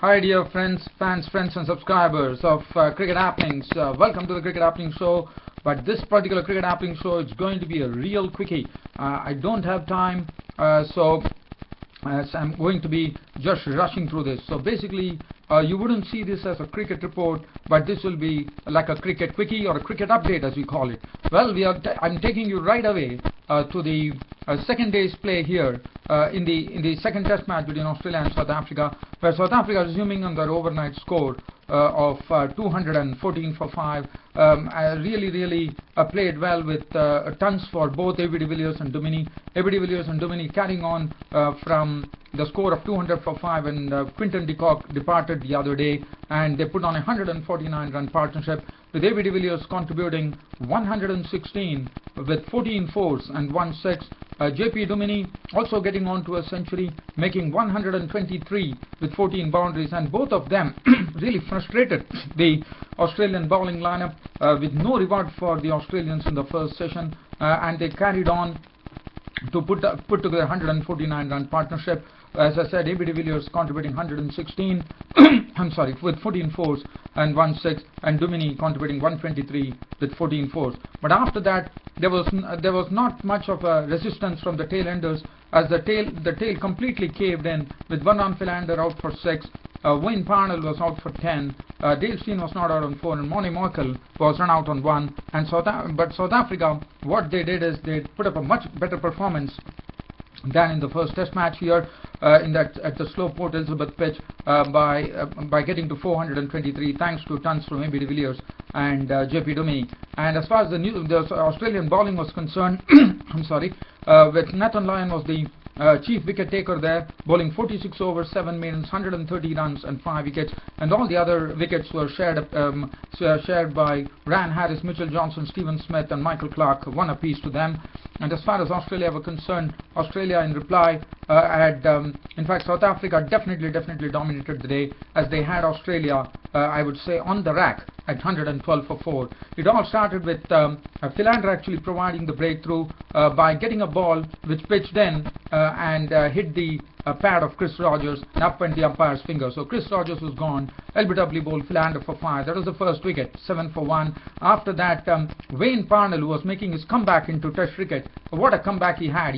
Hi dear friends, fans, friends and subscribers of Cricket Happenings. Welcome to the Cricket Happening Show. But this particular Cricket Happening Show is going to be a real quickie. I don't have time, so I'm going to be just rushing through this. So basically, you wouldn't see this as a cricket report, but this will be like a cricket quickie or a cricket update as we call it. Well, I'm taking you right away to the second day's play here in the second test match between Australia and South Africa, where South Africa is resuming on their overnight score of 214 for 5. Really played well with tons for both A.B. de Villiers and Duminy. A.B. de Villiers and Duminy carrying on from the score of 200 for 5, and Quinton de Kock departed the other day, and they put on a 149-run partnership with A.B. de Villiers contributing 116 with 14 fours and 1 6. J.P. Duminy also getting on to a century, making 123 with 14 boundaries, and both of them really frustrated the Australian bowling lineup with no reward for the Australians in the first session, and they carried on to put together a 149-run partnership. As I said, A.B. de Villiers contributing 116 I'm sorry, with 14 fours and 1 6, and Duminy contributing 123 with 14 fours. But after that, there was not much of a resistance from the tail enders, as the tail completely caved in, with Vernon Philander out for 6. Wayne Parnell was out for 10. Dale Steyn was not out on 4, and Moni Moikel was run out on 1. And but South Africa, what they did is they put up a much better performance than in the first test match here at the slow Port Elizabeth pitch by getting to 423 thanks to tons from A.B. de Villiers and J.P. Duminy. And as far as the Australian bowling was concerned, I'm sorry, with Nathan Lyon was the chief wicket taker there, bowling 46 overs, 7 maidens, 130 runs and 5 wickets, and all the other wickets were shared by Ryan Harris, Mitchell Johnson, Stephen Smith and Michael Clarke, one apiece to them. And as far as Australia were concerned, Australia in reply in fact South Africa definitely dominated the day, as they had Australia I would say on the rack at 112 for 4. It all started with Philander actually providing the breakthrough by getting a ball which pitched in and hit the pad of Chris Rogers, and up went the umpire's finger. So Chris Rogers was gone. LBW bowled Philander for 5. That was the first wicket, 7 for 1. After that, Wayne Parnell, who was making his comeback into Test cricket, what a comeback he had.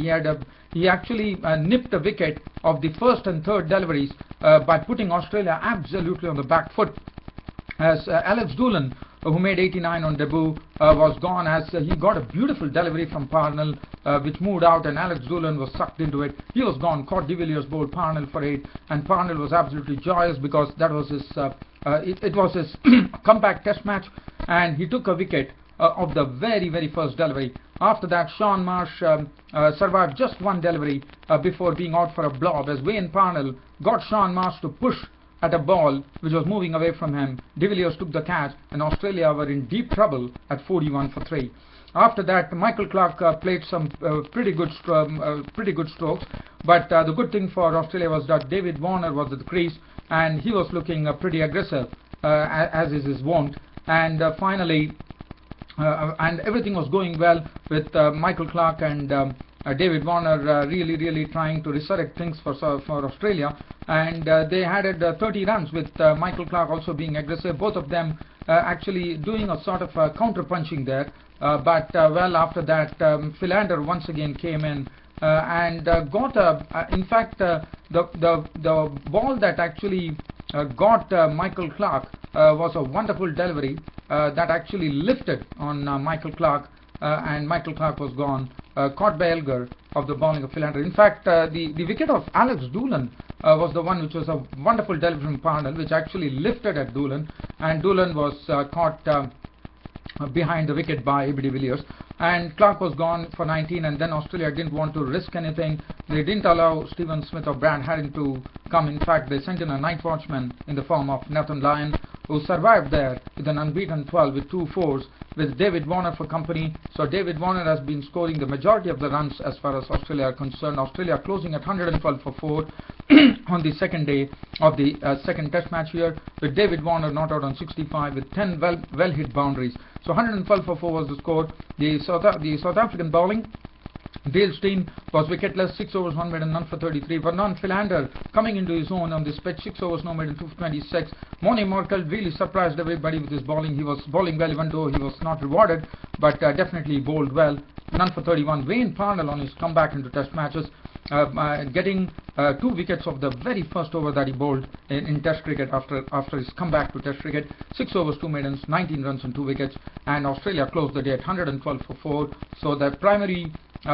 He actually nipped a wicket of the first and third deliveries by putting Australia absolutely on the back foot, as Alex Doolan, who made 89 on debut, was gone, as he got a beautiful delivery from Parnell which moved out, and Alex Doolan was sucked into it. He was gone. Caught de Villiers bowled Parnell for 8, and Parnell was absolutely joyous because that was his it was his comeback test match, and he took a wicket of the very first delivery. After that, Sean Marsh survived just one delivery before being out for a blob, as Wayne Parnell got Sean Marsh to push at a ball which was moving away from him. De Villiers took the catch, and Australia were in deep trouble at 41 for 3. After that, Michael Clarke played some pretty good strokes, but the good thing for Australia was that David Warner was at the crease, and he was looking pretty aggressive as is his wont. And finally, and everything was going well with Michael Clarke and David Warner really trying to resurrect things for Australia, and they had 30 runs with Michael Clarke also being aggressive, both of them actually doing a sort of counter punching there, but well, after that Philander once again came in and got in fact the ball that actually got Michael Clarke was a wonderful delivery that actually lifted on Michael Clarke, and Michael Clarke was gone, caught by Elgar of the bowling of Philander. In fact, the wicket of Alex Doolan was the one which was a wonderful delivery from Parnell, which actually lifted at Doolan, and Doolan was caught behind the wicket by A.B. de Villiers, and Clarke was gone for 19. And then Australia didn't want to risk anything. They didn't allow Stephen Smith or Brad Haddin to come. In fact, they sent in a night watchman in the form of Nathan Lyon, who survived there with an unbeaten 12 with 2 fours, with David Warner for company. So David Warner has been scoring the majority of the runs as far as Australia are concerned. Australia closing at 112 for 4 on the second day of the second test match here, with David Warner not out on 65 with 10 well hit boundaries. So 112 for 4 was the score. The South African bowling Dale was wicketless, 6 overs, 1 maiden, none for 33. Vernon Philander coming into his own on this pitch, 6 overs, no maiden, 2 for 26. Moni Morkel really surprised everybody with his bowling. He was bowling well, even though he was not rewarded, but definitely bowled well. None for 31. Wayne Parnell on his comeback into Test matches, getting 2 wickets of the very first over that he bowled in Test cricket after his comeback to Test cricket. 6 overs, 2 maidens, 19 runs and 2 wickets, and Australia closed the day at 112 for 4. So the primary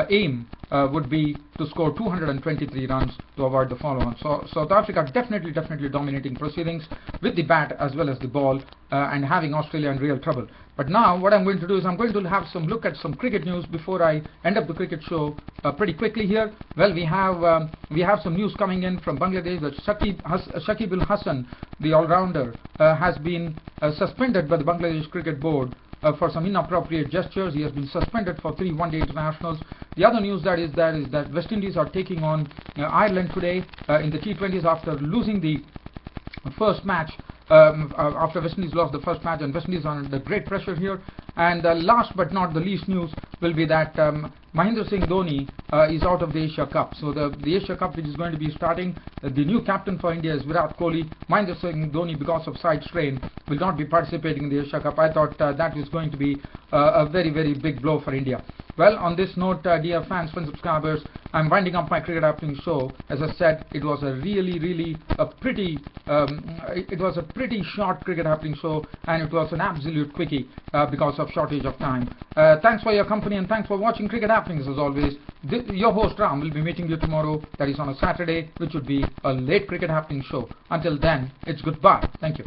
aim would be to score 223 runs to avoid the follow-on. So South Africa definitely dominating proceedings with the bat as well as the ball, and having Australia in real trouble. But now what I'm going to do is I'm going to have some look at some cricket news before I end up the cricket show pretty quickly here. Well, we have some news coming in from Bangladesh that Shakib Hassan, the all-rounder, has been suspended by the Bangladesh Cricket Board for some inappropriate gestures. He has been suspended for 3 one-day internationals. The other news that is that West Indies are taking on Ireland today in the T20s after losing the first match. After West Indies lost the first match, and West Indies are under great pressure here. And last but not the least news will be that Mahendra Singh Dhoni is out of the Asia Cup. So the Asia Cup, which is going to be starting, the new captain for India is Virat Kohli. Mahendra Singh Dhoni, because of side strain, will not be participating in the Asia Cup. I thought that was going to be a very big blow for India. Well, on this note, dear fans, friends, subscribers, I'm winding up my cricket happening show. As I said, it was a pretty short cricket happening show, and it was an absolute quickie because of shortage of time. Thanks for your company, and thanks for watching Cricket Happenings as always. Your host Ram will be meeting you tomorrow, that is on a Saturday, which would be a late Cricket Happening show. Until then, it's goodbye. Thank you.